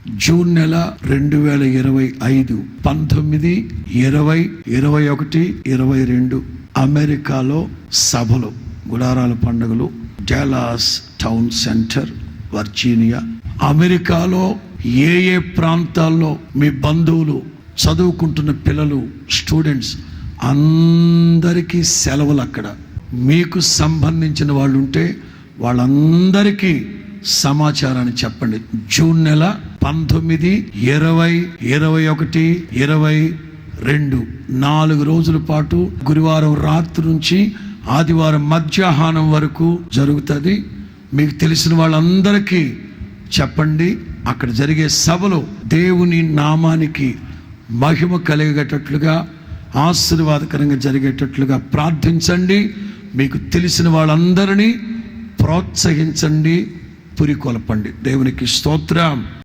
June నెల 2025 19, 20, 21, 22 అమెరికాలో సభలు, గుడారాల పండుగలు, డాలస్ టౌన్ సెంటర్, వర్జీనియా. అమెరికాలో ఏ ఏ ప్రాంతాల్లో మీ బంధువులు, చదువుకుంటున్న పిల్లలు, స్టూడెంట్స్ అందరికీ సెలవులు. అక్కడ మీకు సంబంధించిన వాళ్ళు ఉంటే వాళ్ళందరికీ సమాచారాన్ని చెప్పండి. జూన్ నెల 19, 20, 21, 22 4 రోజుల పాటు గురువారం రాత్రి నుంచి ఆదివారం మధ్యాహ్నం వరకు జరుగుతుంది. మీకు తెలిసిన వాళ్ళందరికీ చెప్పండి. అక్కడ జరిగే సభలో దేవుని నామానికి మహిమ కలిగేటట్లుగా, ఆశీర్వాదకరంగా జరిగేటట్లుగా ప్రార్థించండి. మీకు తెలిసిన వాళ్ళందరినీ ప్రోత్సహించండి, పురికొల్పండి. దేవునికి స్తోత్రం.